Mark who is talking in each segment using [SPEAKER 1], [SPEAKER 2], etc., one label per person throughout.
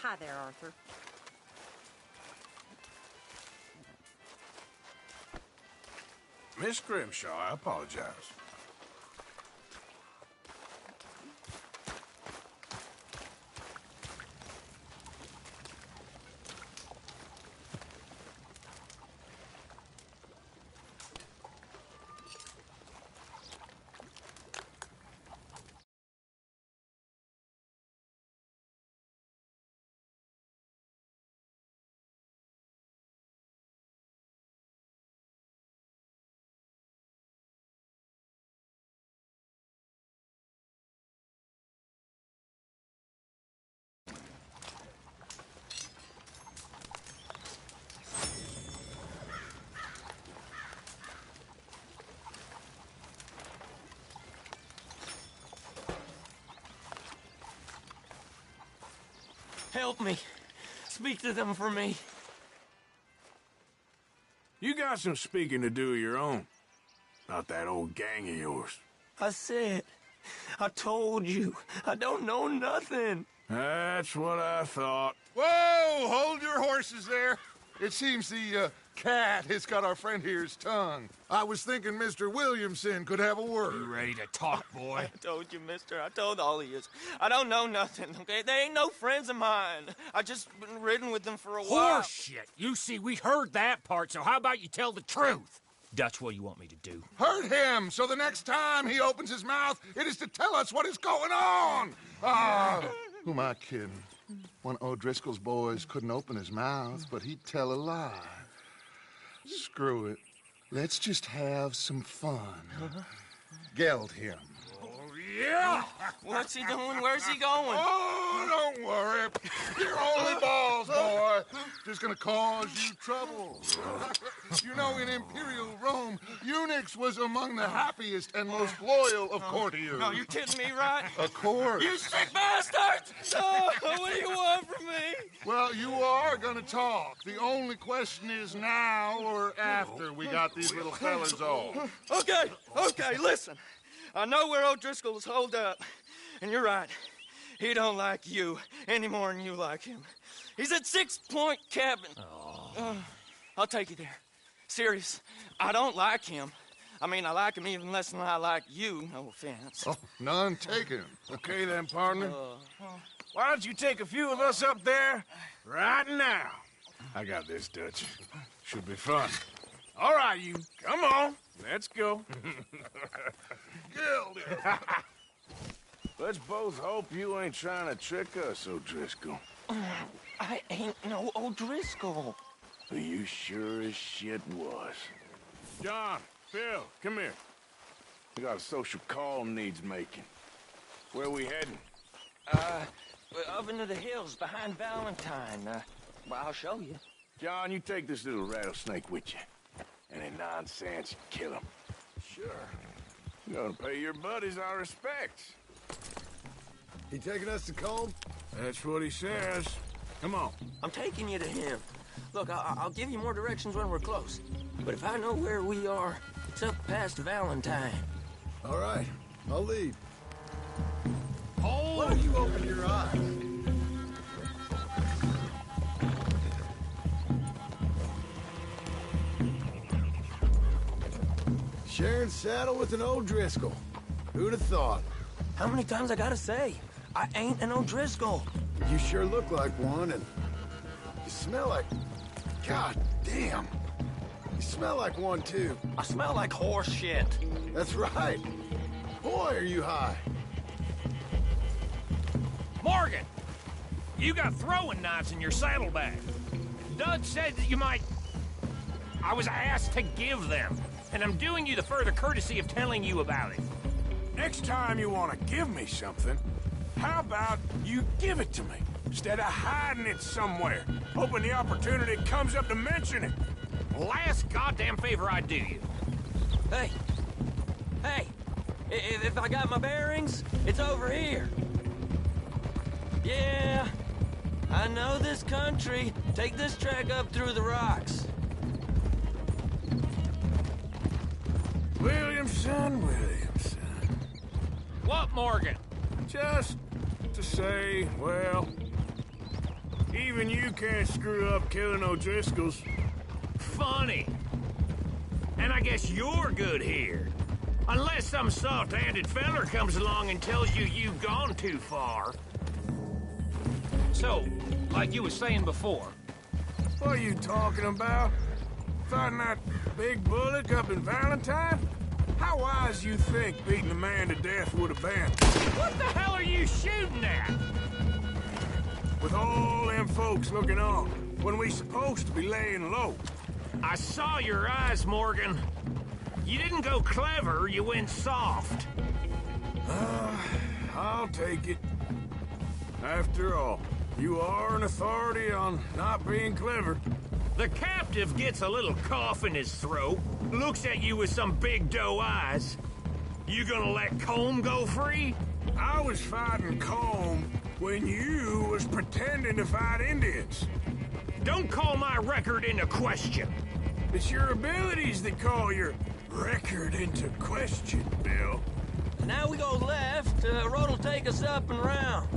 [SPEAKER 1] Hi there, Arthur.
[SPEAKER 2] Miss Grimshaw, I apologize.
[SPEAKER 3] Help me. Speak to them for me.
[SPEAKER 2] You got some speaking to do of your own. About that old gang of yours.
[SPEAKER 3] I said, I told you, I don't know nothing.
[SPEAKER 2] That's what I thought.
[SPEAKER 4] Whoa! Hold your horses there. It seems the cat has got our friend here's tongue. I was thinking Mr. Williamson could have a word.
[SPEAKER 5] You ready to talk, boy?
[SPEAKER 3] I told you, mister. I told all of you. I don't know nothing, okay? They ain't no friends of mine. I just been ridden with them for a while.
[SPEAKER 5] Horseshit. You see, we heard that part, so how about you tell the truth? Dutch, what do you want me to do?
[SPEAKER 4] Hurt him, so the next time he opens his mouth, it is to tell us what is going on. Ah, who am I kidding? One of O'Driscoll's boys couldn't open his mouth, but he'd tell a lie. Screw it. Let's just have some fun. Geld him.
[SPEAKER 5] Yeah!
[SPEAKER 3] What's he doing? Where's he going?
[SPEAKER 4] Oh, don't worry. You're only balls, boy. Just gonna cause you trouble. You know, in Imperial Rome, eunuchs was among the happiest and most loyal of courtiers.
[SPEAKER 3] No, you kidding me, right?
[SPEAKER 4] Of course.
[SPEAKER 3] You sick bastard! Oh, what do you want from me?
[SPEAKER 4] Well, you are gonna talk. The only question is now or after we got these little fellas off.
[SPEAKER 3] Okay, listen. I know where O'Driscoll is holed up, and you're right. He don't like you any more than you like him. He's at 6 Point Cabin. I'll take you there. Serious, I don't like him. I mean, I like him even less than I like you, no offense.
[SPEAKER 4] Oh, none taken.
[SPEAKER 2] Okay then, partner. Why don't you take a few of us up there right now? I got this, Dutch. Should be fun. All right, you. Come on. Let's go. Let's both hope you ain't trying to trick us, O'Driscoll.
[SPEAKER 3] I ain't no O'Driscoll.
[SPEAKER 2] You sure as shit was. John, Phil, come here. We got a social call needs making. Where we heading?
[SPEAKER 3] Up into the hills behind Valentine. Well, I'll show you.
[SPEAKER 2] John, you take this little rattlesnake with you. Any nonsense, you kill him. Sure. You gotta pay your buddies our respects.
[SPEAKER 6] He taking us to Combe?
[SPEAKER 2] That's what he says. Come on.
[SPEAKER 3] I'm taking you to him. Look, I'll give you more directions when we're close. But if I know where we are, it's up past Valentine.
[SPEAKER 6] All right, I'll lead.
[SPEAKER 5] Hold!
[SPEAKER 6] Why don't you open your eyes? Sharing saddle with an O'Driscoll. Who'd have thought?
[SPEAKER 3] How many times I gotta say? I ain't an O'Driscoll.
[SPEAKER 6] You sure look like one, and you smell like... God damn. You smell like one, too.
[SPEAKER 3] I smell like horse shit.
[SPEAKER 6] That's right. Boy, are you high.
[SPEAKER 5] Morgan! You got throwing knives in your saddlebag. Doug said that you might... I was asked to give them, and I'm doing you the further courtesy of telling you about it.
[SPEAKER 2] Next time you want to give me something, how about you give it to me, instead of hiding it somewhere, hoping the opportunity comes up to mention it?
[SPEAKER 5] Last goddamn favor I do you.
[SPEAKER 3] Hey! If I got my bearings, it's over here. Yeah, I know this country. Take this track up through the rocks.
[SPEAKER 2] Williamson.
[SPEAKER 5] What, Morgan?
[SPEAKER 2] Just to say, well, Even you can't screw up killing O'Driscolls.
[SPEAKER 5] Funny. And I guess you're good here. Unless some soft-handed feller comes along and tells you you've gone too far. So, like you were saying before.
[SPEAKER 2] What are you talking about? Fighting that big bullock up in Valentine? How wise you think beating a man to death would have been?
[SPEAKER 5] What the hell are you shooting at?
[SPEAKER 2] With all them folks looking on, when we supposed to be laying low.
[SPEAKER 5] I saw your eyes, Morgan. You didn't go clever, you went soft.
[SPEAKER 2] I'll take it. After all, you are an authority on not being clever.
[SPEAKER 5] The captive gets a little cough in his throat, looks at you with some big doe eyes. You gonna let Colm go free?
[SPEAKER 2] I was fighting Colm when you was pretending to fight Indians.
[SPEAKER 5] Don't call my record into question.
[SPEAKER 2] It's your abilities that call your record into question, Bill.
[SPEAKER 3] Now we go left. Road will take us up and round.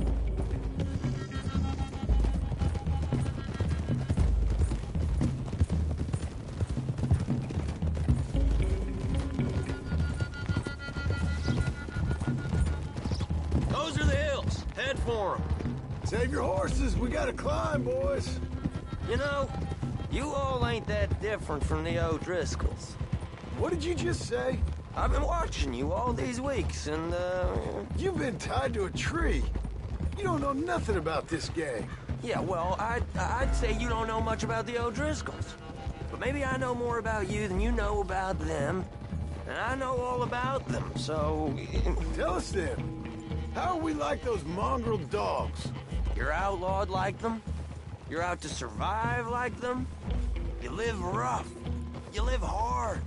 [SPEAKER 3] Those are the hills. Head for them.
[SPEAKER 6] Save your horses. We gotta climb, boys.
[SPEAKER 3] You know, you all ain't that different from the O'Driscolls.
[SPEAKER 6] What did you just say?
[SPEAKER 3] I've been watching you all these weeks, and,
[SPEAKER 6] You've been tied to a tree. You don't know nothing about this gang.
[SPEAKER 3] yeah, well, I'd say you don't know much about the O'Driscolls. But maybe I know more about you than you know about them. And I know all about them, so...
[SPEAKER 6] Tell us then. How are we like those mongrel dogs?
[SPEAKER 3] You're outlawed like them? You're out to survive like them? You live rough. You live hard.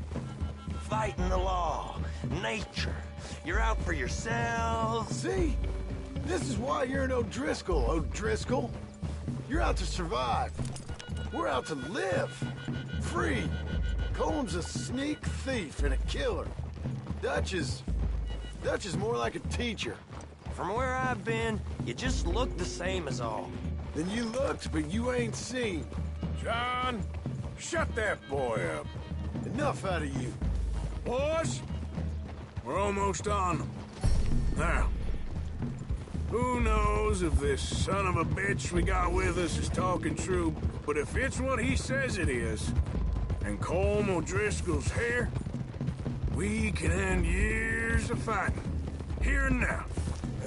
[SPEAKER 3] Fighting the law, nature. You're out for yourselves.
[SPEAKER 6] See? This is why you're an O'Driscoll, O'Driscoll. You're out to survive. We're out to live. Free. Colm's a sneak thief and a killer. Dutch is more like a teacher.
[SPEAKER 3] From where I've been, you just look the same as all.
[SPEAKER 6] Then you looked, but you ain't seen.
[SPEAKER 2] John, shut that boy up.
[SPEAKER 6] Enough out of you.
[SPEAKER 2] Boys, we're almost on them. Now, who knows if this son of a bitch we got with us is talking true, but if it's what he says it is, and Colm O'Driscoll's here, we can end years of fighting. Here and now.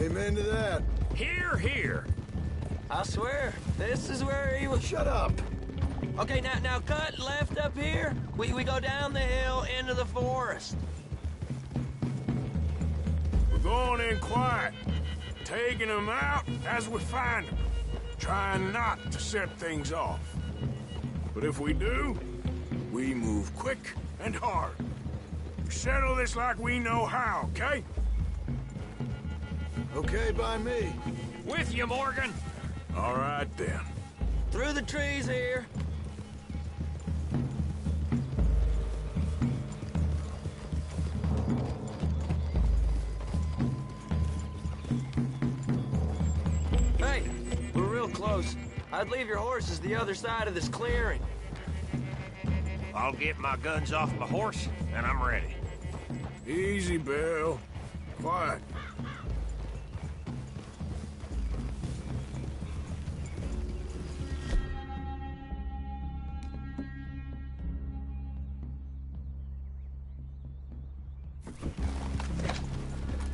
[SPEAKER 6] Amen to that.
[SPEAKER 5] Here, here.
[SPEAKER 3] I swear, this is where he was...
[SPEAKER 6] Shut up.
[SPEAKER 3] Okay, now cut left up here. We go down the hill into the forest.
[SPEAKER 2] We're going in quiet, taking them out as we find them, trying not to set things off. But if we do, we move quick and hard. Settle this like we know how, okay?
[SPEAKER 6] Okay by me.
[SPEAKER 5] With you, Morgan.
[SPEAKER 2] All right, then.
[SPEAKER 3] Through the trees here. Hey, we're real close. I'd leave your horses the other side of this clearing.
[SPEAKER 5] I'll get my guns off my horse, and I'm ready.
[SPEAKER 2] Easy, Bill. Quiet.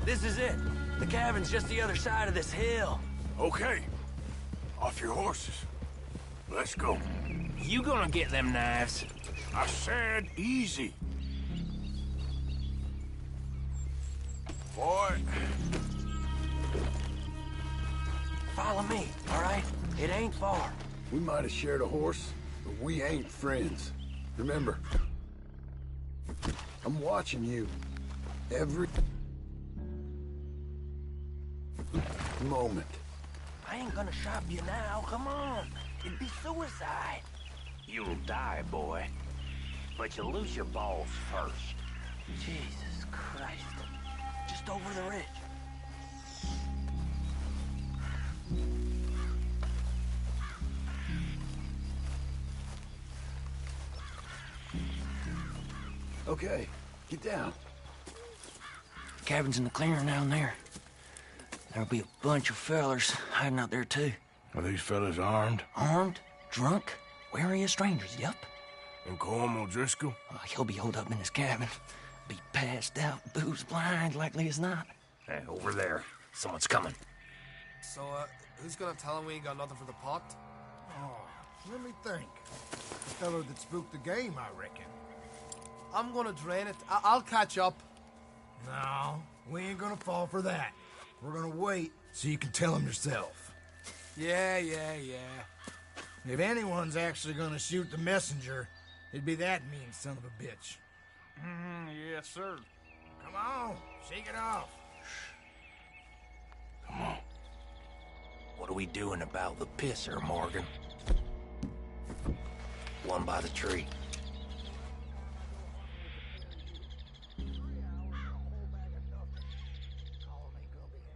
[SPEAKER 3] This is it. The cabin's just the other side of this hill.
[SPEAKER 2] Okay. Off your horses. Let's go.
[SPEAKER 5] You gonna get them knives?
[SPEAKER 2] I said easy. Boy.
[SPEAKER 3] Follow me, all right? It ain't far.
[SPEAKER 6] We might have shared a horse, but we ain't friends. Remember, I'm watching you. Every moment.
[SPEAKER 3] I ain't gonna shop you now, come on. It'd be suicide.
[SPEAKER 5] You'll die, boy. But you'll lose your balls first.
[SPEAKER 3] Jesus Christ. Just over the ridge.
[SPEAKER 6] Okay, get down.
[SPEAKER 3] Cabin's in the clearing down there. There'll be a bunch of fellers hiding out there, too.
[SPEAKER 2] Are these fellas armed?
[SPEAKER 3] Armed, drunk, wary of strangers, yup.
[SPEAKER 2] And Colm O'Driscoll?
[SPEAKER 3] He'll be holed up in his cabin. Be passed out, booze blind, likely as not.
[SPEAKER 5] Hey, over there. Someone's coming.
[SPEAKER 1] So, who's gonna tell him we ain't got nothing for the pot?
[SPEAKER 7] Oh, let me think. The fellow that spooked the game, I reckon.
[SPEAKER 1] I'm gonna drain it. I'll catch up.
[SPEAKER 7] No, we ain't gonna fall for that. We're gonna wait so you can tell him yourself.
[SPEAKER 1] Yeah.
[SPEAKER 7] If anyone's actually gonna shoot the messenger, it'd be that mean son of a bitch.
[SPEAKER 2] Yes, sir.
[SPEAKER 7] Come on, shake it off.
[SPEAKER 2] Come on.
[SPEAKER 5] What are we doing about the pisser, Morgan? One by the tree.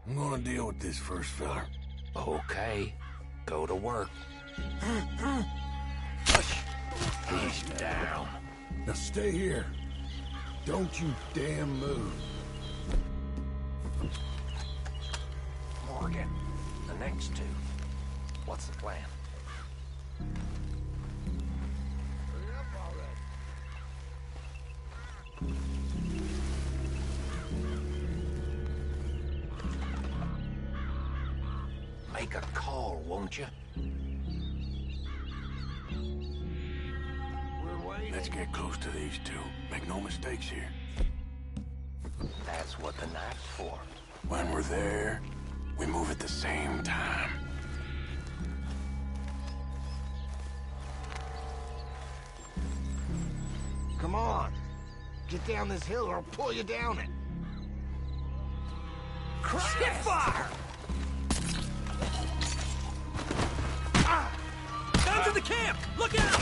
[SPEAKER 2] I'm gonna deal with this first feller.
[SPEAKER 5] Okay. Go to work. He's down.
[SPEAKER 6] Now stay here. Don't you damn move.
[SPEAKER 5] Morgan, the next two. What's the plan? Make a call, won't you?
[SPEAKER 2] Let's get close to these two. Make no mistakes here.
[SPEAKER 5] That's what the knife's for.
[SPEAKER 2] When we're there, we move at the same time.
[SPEAKER 7] Come on. Get down this hill or I'll pull you down it.
[SPEAKER 5] Get fire! Down to the camp! Look out!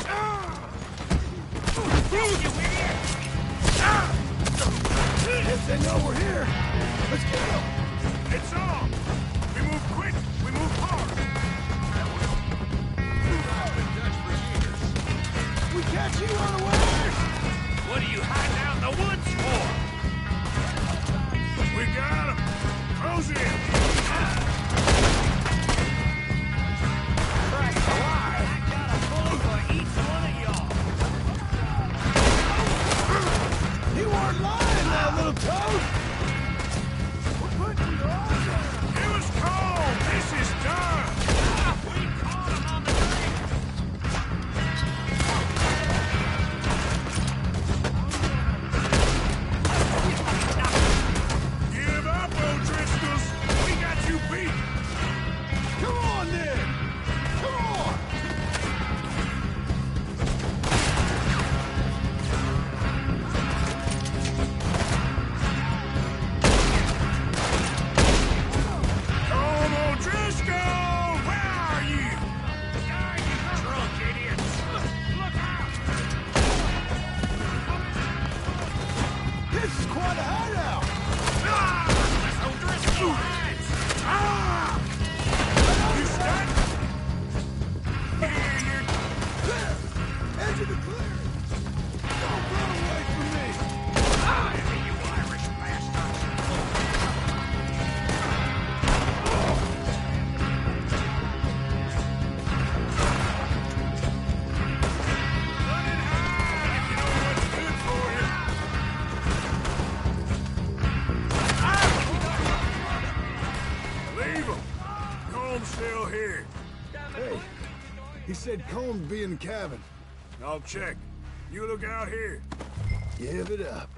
[SPEAKER 6] If they know we're here, let's get them.
[SPEAKER 2] It's on! We move quick, we move hard!
[SPEAKER 6] We catch you unawares!
[SPEAKER 5] What are you hiding out in the woods for?
[SPEAKER 2] We got him! Close in!
[SPEAKER 5] Christ alive! I got a bullet for each one of y'all.
[SPEAKER 6] You weren't lying now, little toad!
[SPEAKER 2] It was cold! This is done!
[SPEAKER 5] We caught him on the trail.
[SPEAKER 2] Give up, O'Driscolls! We got you beat!
[SPEAKER 6] Come on, then! Come on!
[SPEAKER 2] Colm O'Driscoll! Where are you?
[SPEAKER 5] Ah, you drunk idiots! Look out!
[SPEAKER 6] This is quite a hideout!
[SPEAKER 5] That's O'Driscoll hides!
[SPEAKER 2] You stuck? Here, you're...
[SPEAKER 6] Edge of the clearing! Don't run away from me!
[SPEAKER 5] You Irish bastards!
[SPEAKER 2] Run and hide if you know what's good for you. Leave him. Colm's still here.
[SPEAKER 6] Hey, he said Combs be in the cabin.
[SPEAKER 2] I'll check. You look out here.
[SPEAKER 6] Give it up.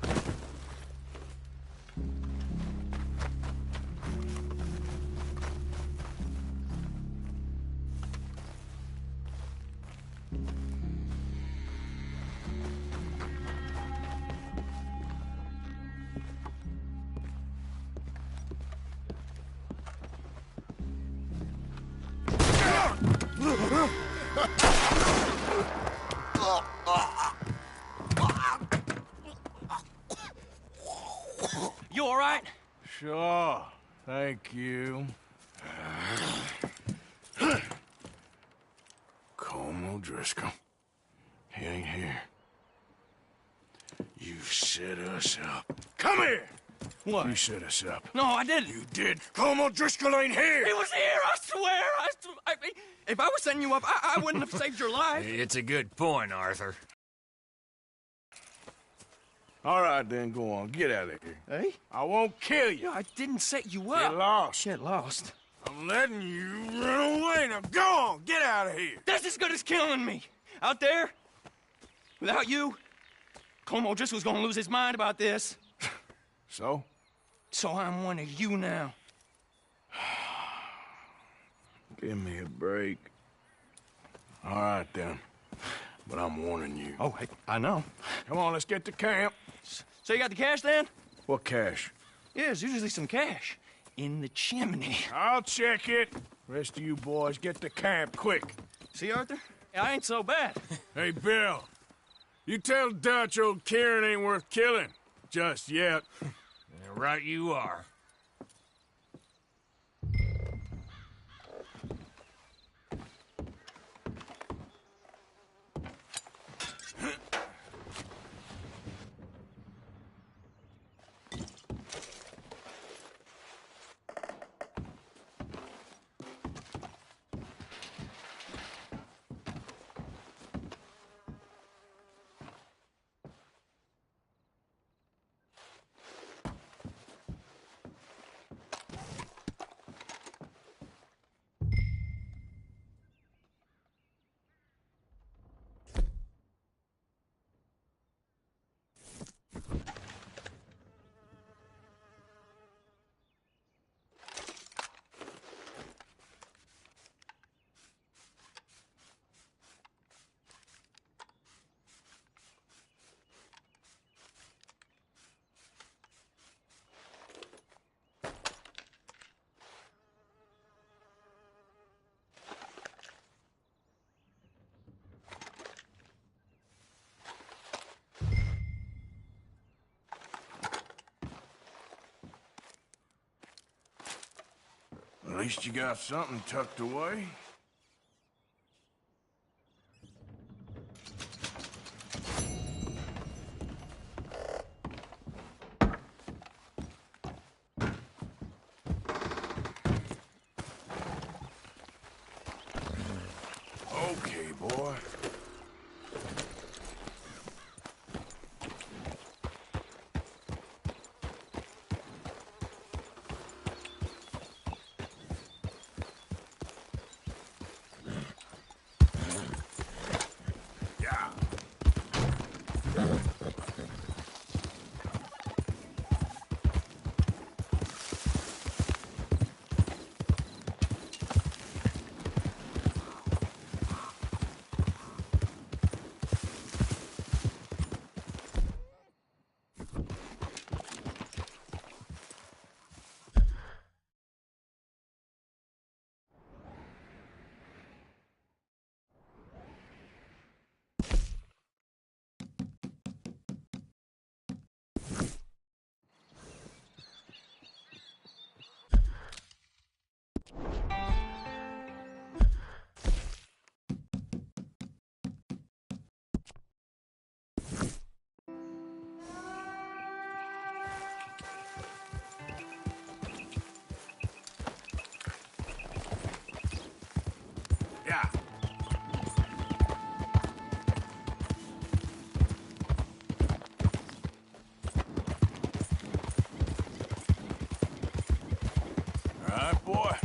[SPEAKER 3] You all right?
[SPEAKER 2] Sure. Thank you. Colm O'Driscoll. He ain't here. You set us up. Come here!
[SPEAKER 3] What?
[SPEAKER 2] You set us up.
[SPEAKER 3] No, I didn't.
[SPEAKER 2] You did. Colm O'Driscoll ain't here!
[SPEAKER 3] He was here, I swear! If I was setting you up, I wouldn't have saved your life.
[SPEAKER 5] It's a good point, Arthur.
[SPEAKER 2] All right, then, go on. Get out of here.
[SPEAKER 3] Hey?
[SPEAKER 2] I won't kill you.
[SPEAKER 3] I didn't set you up.
[SPEAKER 2] Get lost.
[SPEAKER 3] Get lost.
[SPEAKER 2] I'm letting you run away. Now go on. Get out of here.
[SPEAKER 3] That's as good as killing me. Out there, without you, Colm O'Driscoll's gonna lose his mind about this.
[SPEAKER 2] So?
[SPEAKER 3] So I'm one of you now.
[SPEAKER 2] Give me a break. All right, then. But I'm warning you.
[SPEAKER 3] Oh, hey, I know.
[SPEAKER 2] Come on, let's get to camp.
[SPEAKER 3] So you got the cash then?
[SPEAKER 2] What cash?
[SPEAKER 3] Yeah, there's usually some cash in the chimney.
[SPEAKER 2] I'll check it. Rest of you boys, get to camp, quick.
[SPEAKER 3] See, Arthur? I ain't so bad.
[SPEAKER 2] Hey, Bill. You tell Dutch old Kieran ain't worth killing. Just yet.
[SPEAKER 5] Right you are.
[SPEAKER 2] At least you got something tucked away. Okay, boy. Yeah. All right, boy.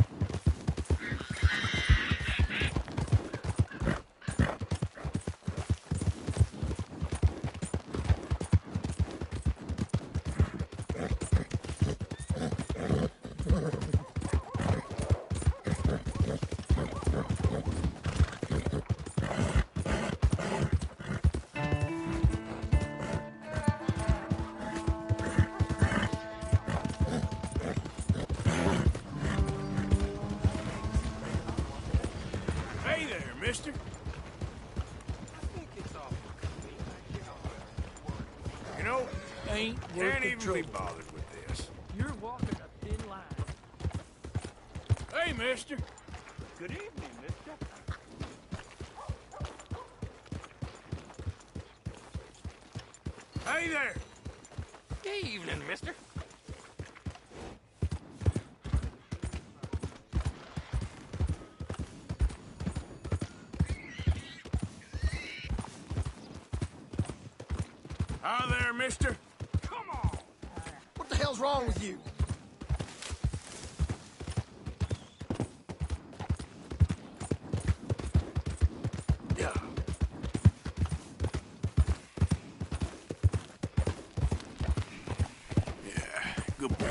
[SPEAKER 2] Hey there, mister. You know,
[SPEAKER 7] Ain't worth
[SPEAKER 2] can't
[SPEAKER 7] the
[SPEAKER 2] even be
[SPEAKER 7] trouble.
[SPEAKER 2] bothered with this.
[SPEAKER 3] You're walking a thin line.
[SPEAKER 2] Hey, mister.
[SPEAKER 3] Good evening, mister.
[SPEAKER 2] Hey there!
[SPEAKER 3] Good evening, mister.
[SPEAKER 2] Hi there, mister.
[SPEAKER 3] Come on!
[SPEAKER 7] What the hell's wrong with you?
[SPEAKER 2] Yeah. Yeah, good boy.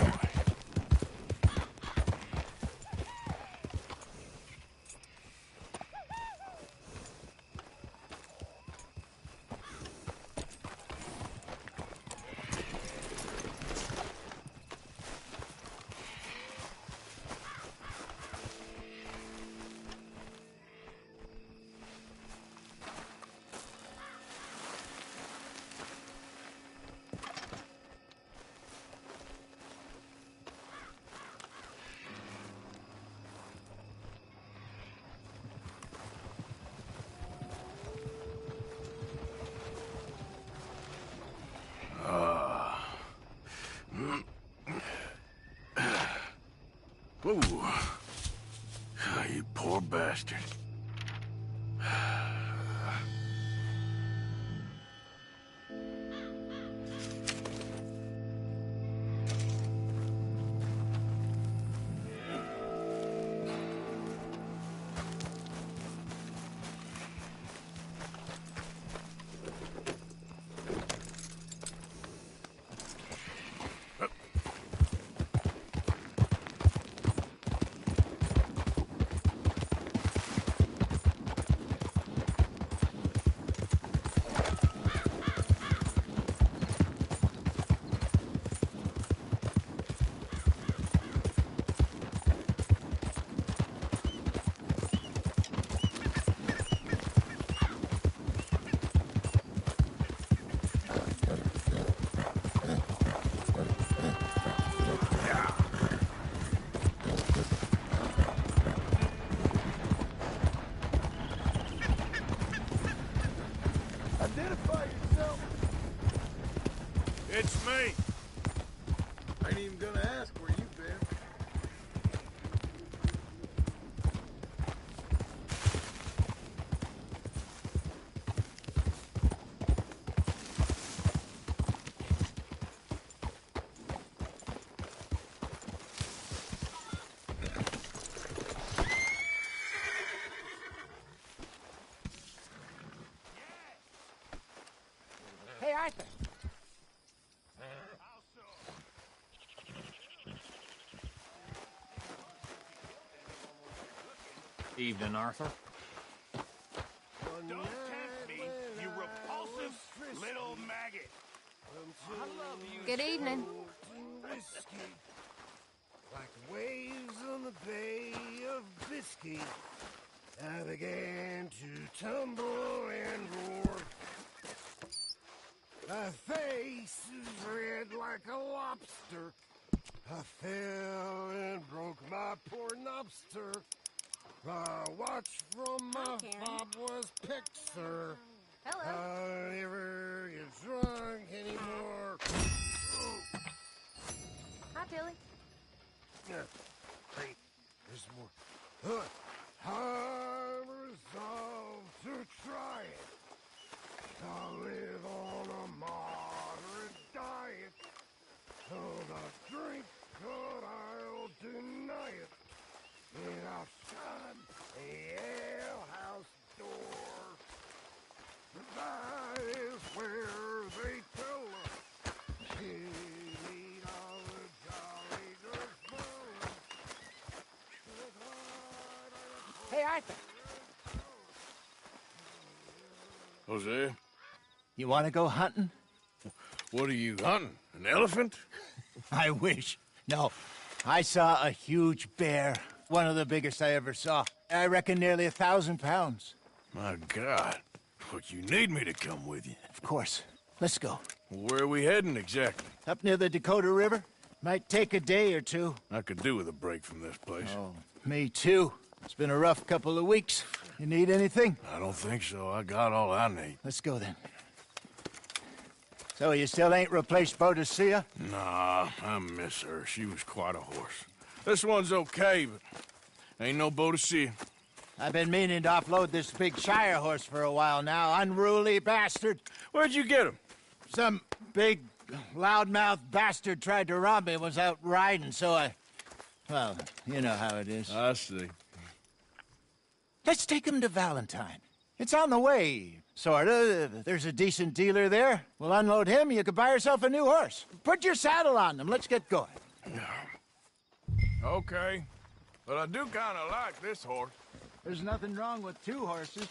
[SPEAKER 2] Ooh. Ah, you poor bastard.
[SPEAKER 6] Identify yourself.
[SPEAKER 2] It's me.
[SPEAKER 6] I ain't even gonna ask where you've been.
[SPEAKER 5] Hey, Arthur. Evening, Arthur.
[SPEAKER 2] Don't tempt me, you repulsive little maggot.
[SPEAKER 8] Good evening.
[SPEAKER 6] Like waves on the Bay of Biscay, I began to tumble and roar. My face is red like a lobster. I fell and broke my poor lobster. My watch from my fob was picked, sir.
[SPEAKER 8] Hello.
[SPEAKER 6] I never get drunk anymore.
[SPEAKER 8] Hi, Tilly.
[SPEAKER 6] Yeah, great. There's more. I resolved to try it. I live on a moderate diet. I'll not drink, but I'll deny it. And outside the alehouse door, that is where they tell us to meet all the jolly good fellas.
[SPEAKER 5] Hey, Arthur.
[SPEAKER 2] Jose,
[SPEAKER 9] You want to go hunting?
[SPEAKER 2] what are you hunting? An elephant?
[SPEAKER 9] I wish. No, I saw a huge bear. One of the biggest I ever saw. I reckon nearly 1,000 pounds.
[SPEAKER 2] My God. But you need me to come with you.
[SPEAKER 9] Of course. Let's go.
[SPEAKER 2] Where are we heading exactly?
[SPEAKER 9] Up near the Dakota River. Might take a day or two.
[SPEAKER 2] I could do with a break from this place.
[SPEAKER 9] Oh, me too. It's been a rough couple of weeks. You need anything?
[SPEAKER 2] I don't think so. I got all I need.
[SPEAKER 9] Let's go then. So you still ain't replaced Boadicea?
[SPEAKER 2] Nah, I miss her. She was quite a horse. This one's okay, but ain't no Boadicea.
[SPEAKER 9] I've been meaning to offload this big Shire horse for a while now. Unruly bastard.
[SPEAKER 2] Where'd you get him?
[SPEAKER 9] Some big, loudmouth bastard tried to rob me, was out riding, so I... Well, you know how it is.
[SPEAKER 2] I see.
[SPEAKER 9] Let's take him to Valentine. It's on the way, sorta. There's a decent dealer there. We'll unload him, you could buy yourself a new horse. Put your saddle on them, let's get going.
[SPEAKER 2] Okay. But I do kind of like this horse.
[SPEAKER 9] There's nothing wrong with two horses.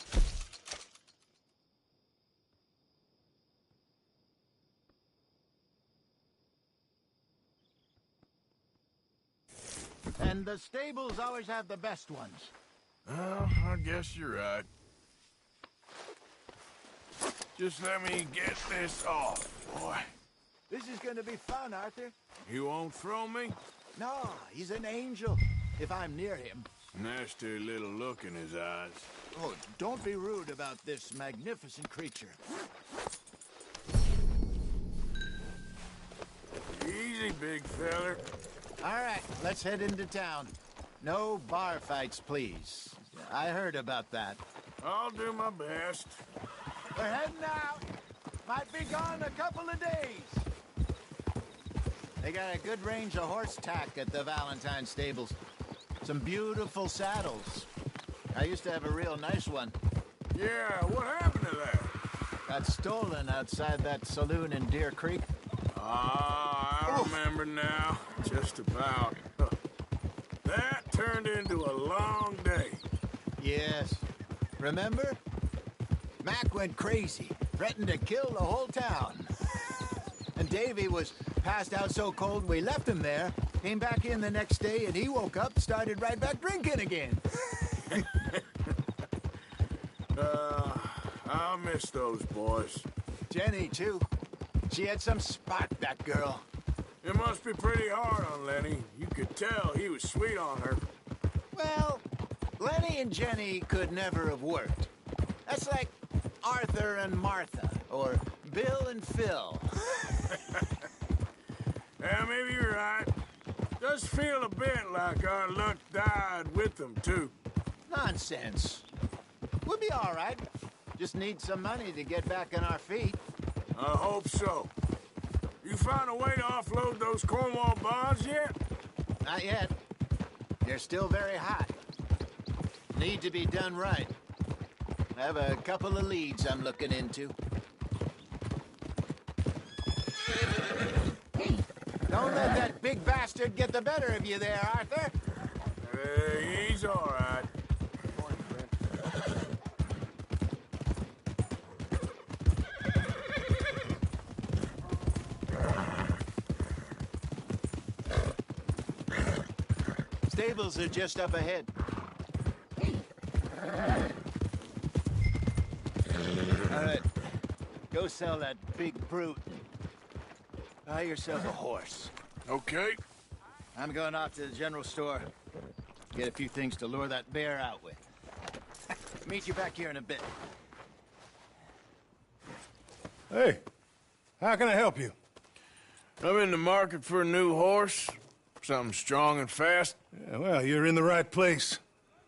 [SPEAKER 9] And the stables always have the best ones.
[SPEAKER 2] Well, I guess you're right. Just let me get this off, boy.
[SPEAKER 9] This is gonna be fun, Arthur.
[SPEAKER 2] You won't throw me?
[SPEAKER 9] No, he's an angel, if I'm near him.
[SPEAKER 2] Nasty little look in his eyes.
[SPEAKER 9] Oh, don't be rude about this magnificent creature.
[SPEAKER 2] Easy, big feller.
[SPEAKER 9] All right, let's head into town. No bar fights, please. I heard about that.
[SPEAKER 2] I'll do my best.
[SPEAKER 9] We're heading out. Might be gone a couple of days. They got a good range of horse tack at the Valentine stables. Some beautiful saddles. I used to have a real nice one.
[SPEAKER 2] Yeah, what happened to that?
[SPEAKER 9] Got stolen outside that saloon in Deer Creek.
[SPEAKER 2] Ah, I remember now. Just about. That turned into a long day.
[SPEAKER 9] Yes. Remember? Mac went crazy, threatened to kill the whole town. And Davy was passed out so cold we left him there, came back in the next day, and he woke up, started right back drinking again.
[SPEAKER 2] I'll miss those boys.
[SPEAKER 9] Jenny, too. She had some spot, that girl.
[SPEAKER 2] It must be pretty hard on Lenny. You could tell he was sweet on her.
[SPEAKER 9] Well, Lenny and Jenny could never have worked. That's like Arthur and Martha, or Bill and Phil.
[SPEAKER 2] Yeah, maybe you're right. Does feel a bit like our luck died with them, too.
[SPEAKER 9] Nonsense. We'll be all right. Just need some money to get back on our feet.
[SPEAKER 2] I hope so. You found a way to offload those Cornwall bonds yet?
[SPEAKER 9] Not yet. They're still very hot. Need to be done right. I have a couple of leads I'm looking into. Don't let that big bastard get the better of you there, Arthur.
[SPEAKER 2] He's all right.
[SPEAKER 9] Stables are just up ahead. All right, go sell that big brute. Buy yourself a horse.
[SPEAKER 2] Okay.
[SPEAKER 9] I'm going off to the general store. Get a few things to lure that bear out with. Meet you back here in a bit.
[SPEAKER 6] Hey, how can I help you?
[SPEAKER 2] I'm in the market for a new horse. Something strong and fast.
[SPEAKER 6] Yeah, well, you're in the right place.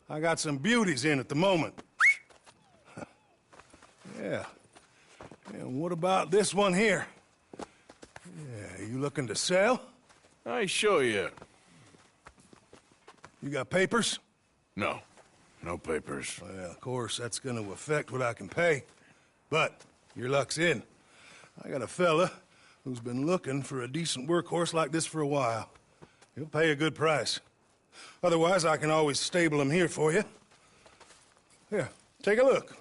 [SPEAKER 6] I got some beauties in at the moment. Yeah. And what about this one here? Yeah, you looking to sell?
[SPEAKER 2] I ain't sure yet.
[SPEAKER 6] You got papers?
[SPEAKER 2] No. No papers.
[SPEAKER 6] Well, of course, that's gonna affect what I can pay. But your luck's in. I got a fella who's been looking for a decent workhorse like this for a while. He'll pay a good price. Otherwise, I can always stable him here for you. Here, take a look.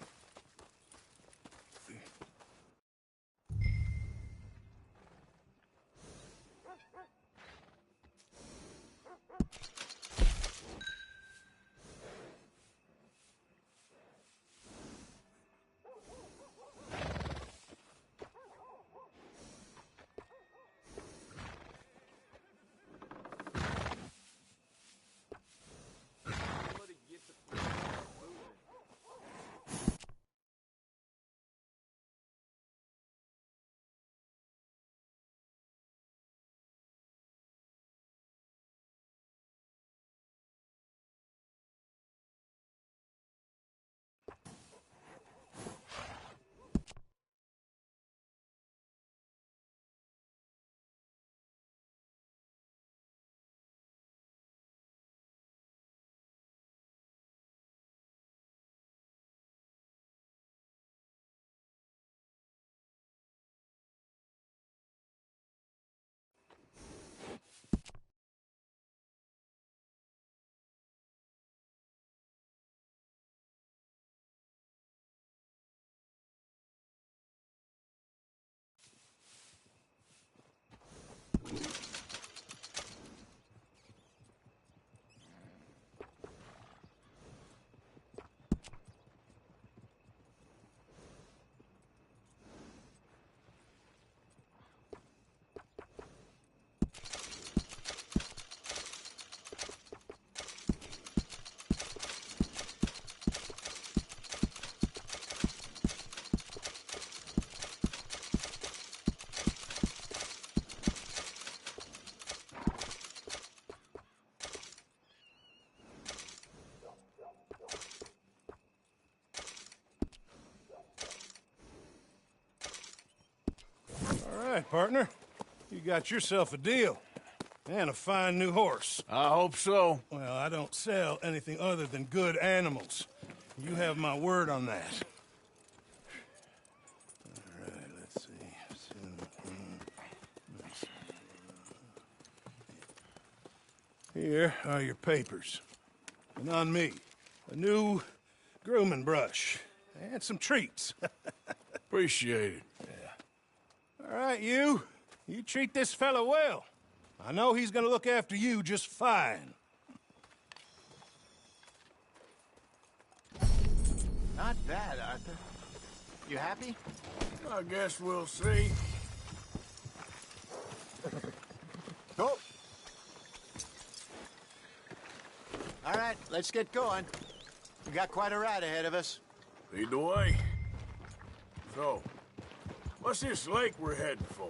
[SPEAKER 6] right, partner. You got yourself a deal. And a fine new horse.
[SPEAKER 2] I hope so.
[SPEAKER 6] Well, I don't sell anything other than good animals. You have my word on that. All right, let's see. Here are your papers. And on me, a new grooming brush and some treats.
[SPEAKER 2] Appreciate it.
[SPEAKER 6] All right, you treat this fella well. I know he's gonna look after you just fine.
[SPEAKER 9] Not bad, Arthur. You happy?
[SPEAKER 2] I guess we'll see.
[SPEAKER 9] Go. All right, let's get going. We got quite a ride ahead of us.
[SPEAKER 2] Lead the way. So, what's this lake we're heading for?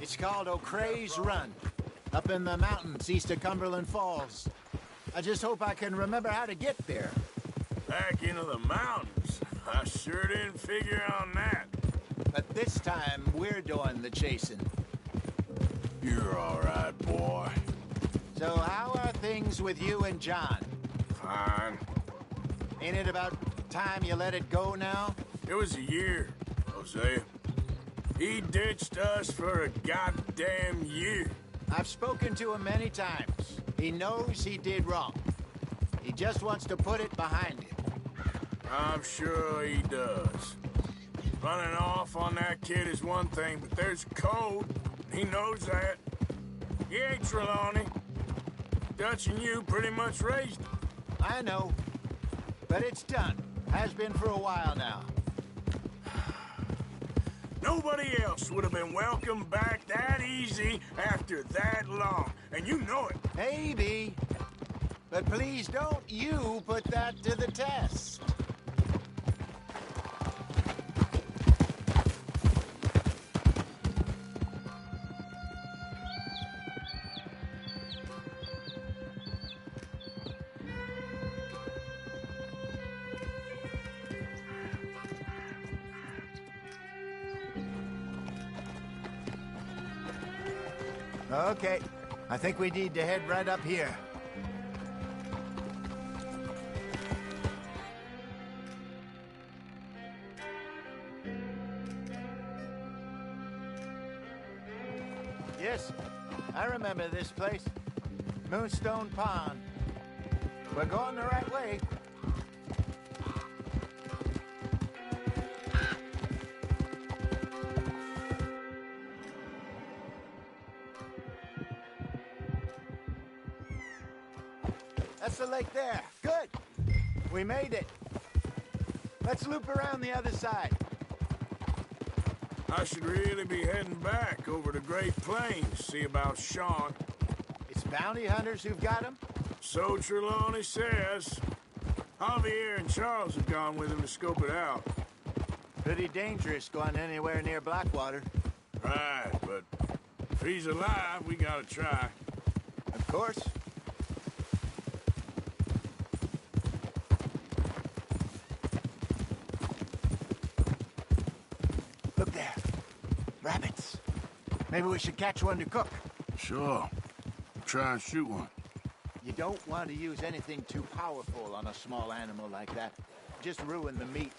[SPEAKER 9] It's called O'Creagh's Run, up in the mountains east of Cumberland Falls. I just hope I can remember how to get there.
[SPEAKER 2] Back into the mountains? I sure didn't figure on that.
[SPEAKER 9] But this time, we're doing the chasing.
[SPEAKER 2] You're all right, boy.
[SPEAKER 9] So how are things with you and John?
[SPEAKER 2] Fine.
[SPEAKER 9] Ain't it about time you let it go now?
[SPEAKER 2] It was a year, Hosea. He ditched us for a goddamn year.
[SPEAKER 9] I've spoken to him many times. He knows he did wrong. He just wants to put it behind him.
[SPEAKER 2] I'm sure he does. Running off on that kid is one thing, but there's a code. He knows that. He ain't Trelawney. Dutch and you pretty much raised him.
[SPEAKER 9] I know. But it's done. Has been for a while now.
[SPEAKER 2] Nobody else would have been welcomed back that easy after that long. And you know it.
[SPEAKER 9] Maybe. But please don't you put that to the test. Okay, I think we need to head right up here. Yes, I remember this place. Moonstone Pond. We're going the right way. That's the lake there. Good. We made it. Let's loop around the other side.
[SPEAKER 2] I should really be heading back over to Great Plains, see about Sean.
[SPEAKER 9] It's bounty hunters who've got him?
[SPEAKER 2] So Trelawney says. Javier and Charles have gone with him to scope it out.
[SPEAKER 9] Pretty dangerous going anywhere near Blackwater.
[SPEAKER 2] Right, but if he's alive, we gotta try.
[SPEAKER 9] Of course. Look there. Rabbits. Maybe we should catch one to cook.
[SPEAKER 2] Sure. Try and shoot one.
[SPEAKER 9] You don't want to use anything too powerful on a small animal like that. Just ruin the meat.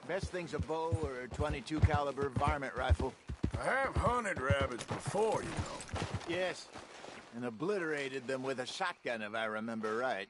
[SPEAKER 9] Best thing's a bow or a .22 caliber varmint rifle.
[SPEAKER 2] I have hunted rabbits before, you know.
[SPEAKER 9] Yes, and obliterated them with a shotgun, if I remember right.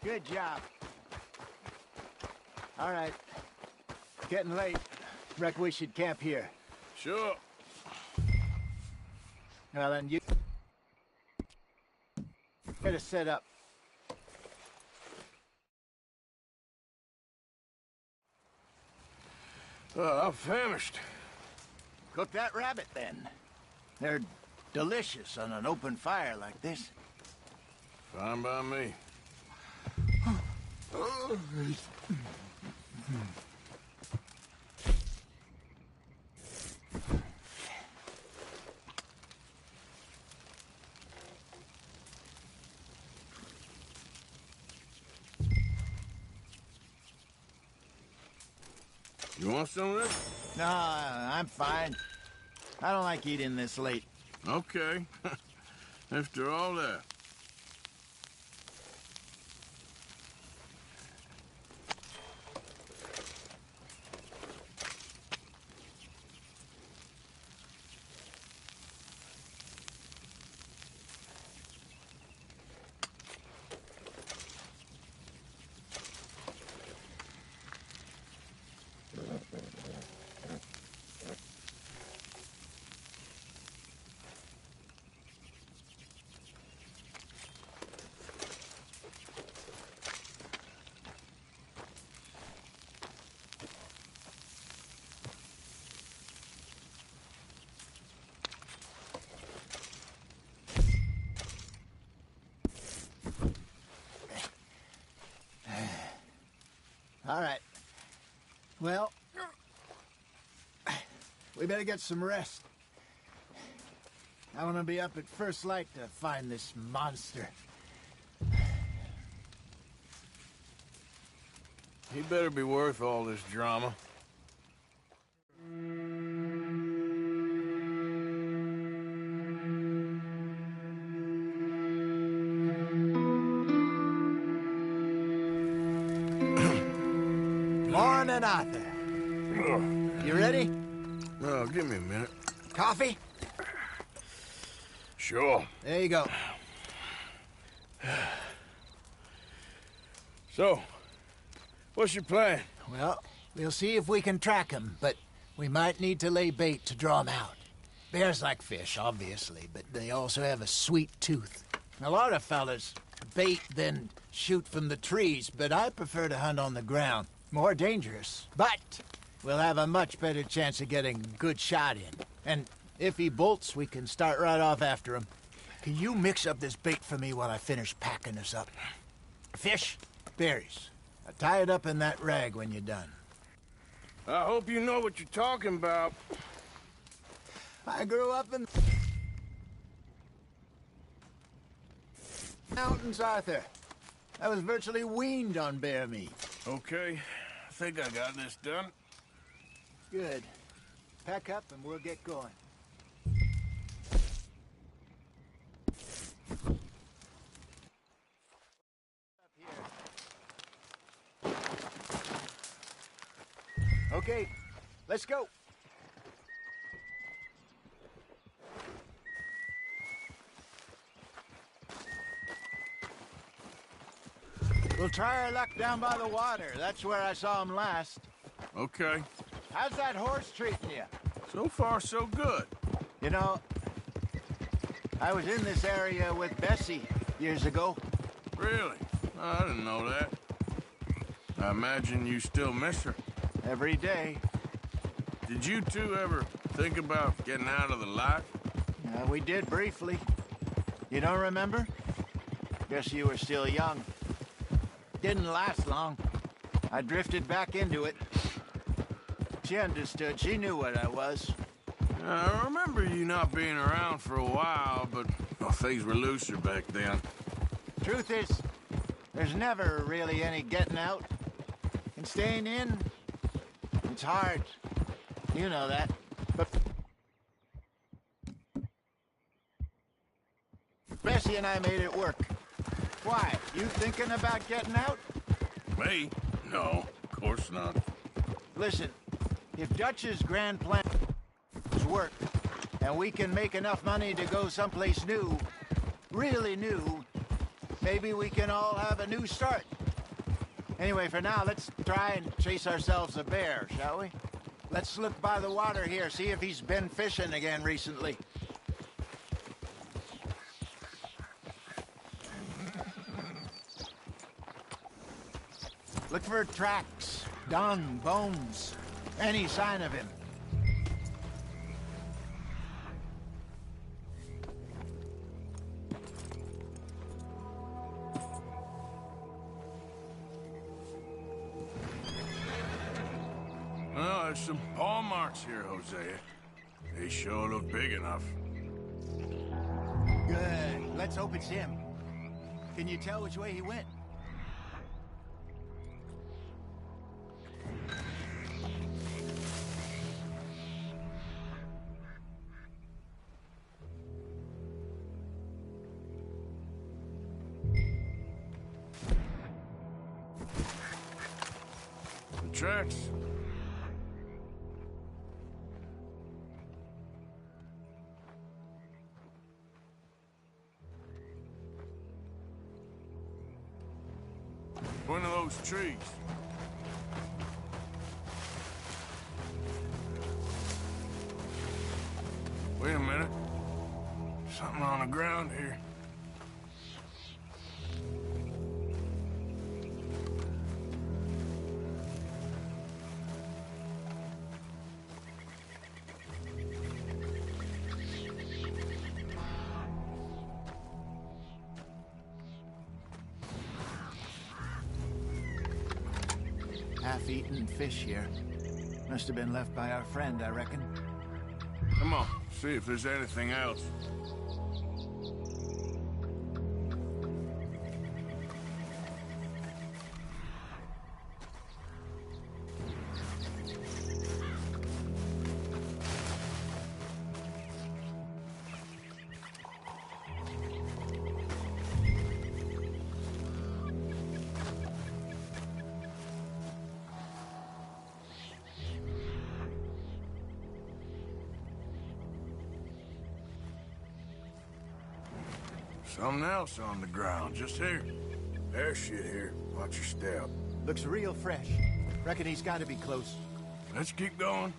[SPEAKER 9] Good job. All right. Getting late. Reckon we should camp here.
[SPEAKER 2] Sure.
[SPEAKER 9] Well, then you... get us set up.
[SPEAKER 2] I'm famished.
[SPEAKER 9] Cook that rabbit, then. They're delicious on an open fire like this.
[SPEAKER 2] Fine by me. You want some of this?
[SPEAKER 9] No, I'm fine. I don't like eating this late.
[SPEAKER 2] Okay. After all that.
[SPEAKER 9] All right. Well, we better get some rest. I want to be up at first light to find this monster.
[SPEAKER 2] He better be worth all this drama.
[SPEAKER 9] Morning, Arthur. You ready?
[SPEAKER 2] Oh, give me a minute.
[SPEAKER 9] Coffee?
[SPEAKER 2] Sure.
[SPEAKER 9] There you go.
[SPEAKER 2] So, what's your plan?
[SPEAKER 9] Well, we'll see if we can track him, but we might need to lay bait to draw him out. Bears like fish, obviously, but they also have a sweet tooth. A lot of fellas bait, then shoot from the trees, but I prefer to hunt on the ground. More dangerous, but we'll have a much better chance of getting a good shot in. And if he bolts, we can start right off after him. Can you mix up this bait for me while I finish packing this up? Fish, berries. Tie it up in that rag when you're done.
[SPEAKER 2] I hope you know what you're talking about.
[SPEAKER 9] I grew up in mountains, Arthur. I was virtually weaned on bear meat.
[SPEAKER 2] Okay, I think I got this done.
[SPEAKER 9] Good. Pack up and we'll get going. Okay, let's go. We'll try our luck down by the water. That's where I saw him last.
[SPEAKER 2] Okay.
[SPEAKER 9] How's that horse treating you?
[SPEAKER 2] So far, so good.
[SPEAKER 9] You know, I was in this area with Bessie years ago.
[SPEAKER 2] Really? I didn't know that. I imagine you still miss her.
[SPEAKER 9] Every day.
[SPEAKER 2] Did you two ever think about getting out of the life?
[SPEAKER 9] We did briefly. You don't remember? Guess you were still young. Didn't last long. I drifted back into it. She understood. She knew what I was.
[SPEAKER 2] I remember you not being around for a while, but well, things were looser back then.
[SPEAKER 9] Truth is, there's never really any getting out. And staying in, it's hard. You know that. But Bessie and I made it work. Why? You thinking about getting out?
[SPEAKER 2] Me? No, of course not.
[SPEAKER 9] Listen, if Dutch's grand plan work, and we can make enough money to go someplace new, really new, maybe we can all have a new start. Anyway, for now, let's try and chase ourselves a bear, shall we? Let's look by the water here, see if he's been fishing again recently. Look for tracks, dung, bones, any sign of him.
[SPEAKER 2] Well, there's some paw marks here, Hosea. They sure look big enough.
[SPEAKER 9] Good. Let's hope it's him. Can you tell which way he went?
[SPEAKER 2] The tracks. One of those trees. Wait a minute. Something on the ground here.
[SPEAKER 9] Half-eaten fish here. Must have been left by our friend, I reckon.
[SPEAKER 2] Come on, see if there's anything else. Something else on the ground, just here. There's shit here. Watch your step.
[SPEAKER 9] Looks real fresh. Reckon he's got to be close.
[SPEAKER 2] Let's keep going.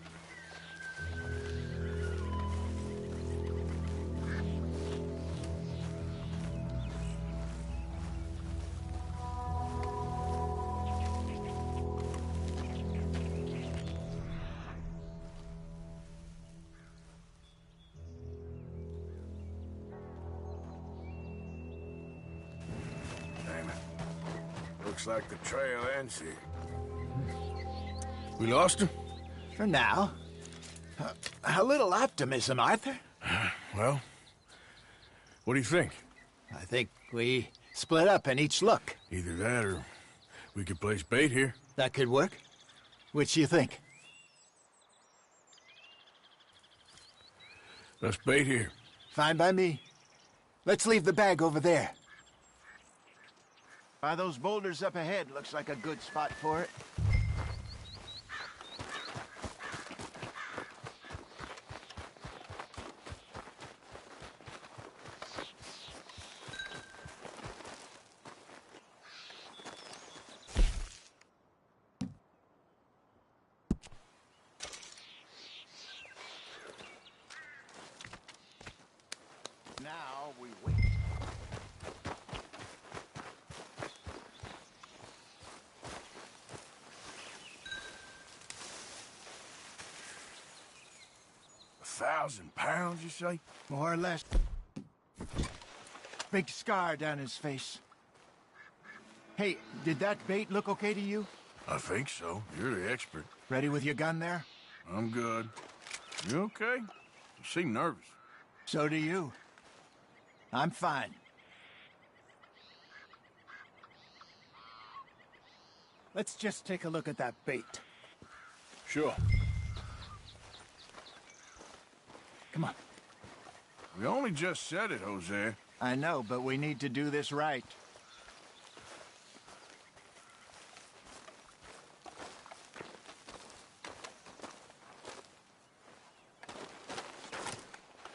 [SPEAKER 2] Damn it. Looks like the trail ends here. We lost him?
[SPEAKER 9] For now. A little optimism, Arthur.
[SPEAKER 2] Well, what do you think?
[SPEAKER 9] I think we split up and each look.
[SPEAKER 2] Either that or we could place bait here.
[SPEAKER 9] That could work. Which you think?
[SPEAKER 2] Let's bait here.
[SPEAKER 9] Fine by me. Let's leave the bag over there. By those boulders up ahead, looks like a good spot for it. Now we wait.
[SPEAKER 2] £1,000, you say?
[SPEAKER 9] More or less. Big scar down his face. Hey, did that bait look okay to you?
[SPEAKER 2] I think so. You're the expert.
[SPEAKER 9] Ready with your gun there?
[SPEAKER 2] I'm good. You okay? You seem nervous.
[SPEAKER 9] So do you. I'm fine. Let's just take a look at that bait.
[SPEAKER 2] Sure.
[SPEAKER 9] Come on.
[SPEAKER 2] We only just said it, Jose.
[SPEAKER 9] I know, but we need to do this right.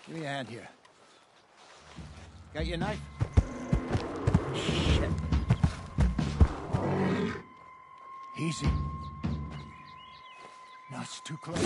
[SPEAKER 9] Give me a hand here. Got your knife? Shit. Easy. No, it's too close.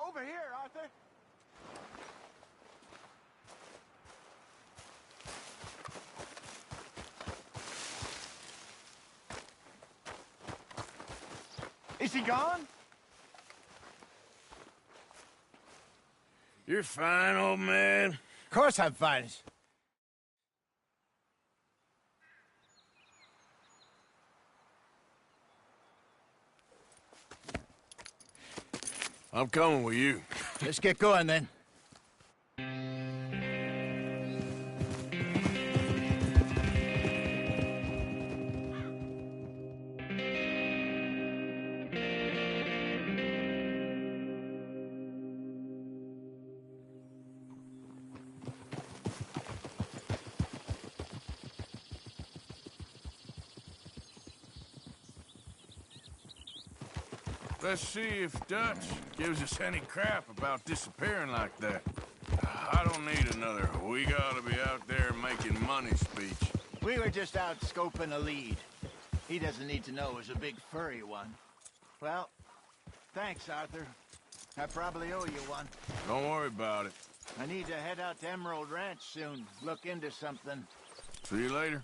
[SPEAKER 9] Over here, Arthur. Is he gone?
[SPEAKER 2] You're fine, old man.
[SPEAKER 9] Of course I'm fine.
[SPEAKER 2] I'm coming with you.
[SPEAKER 9] Let's get going then.
[SPEAKER 2] Let's see if Dutch gives us any crap about disappearing like that. I don't need another "we gotta be out there making money" speech.
[SPEAKER 9] We were just out scoping a lead. He doesn't need to know it was a big furry one. Well, thanks, Arthur. I probably owe you one.
[SPEAKER 2] Don't worry about it.
[SPEAKER 9] I need to head out to Emerald Ranch soon. Look into something.
[SPEAKER 2] See you later.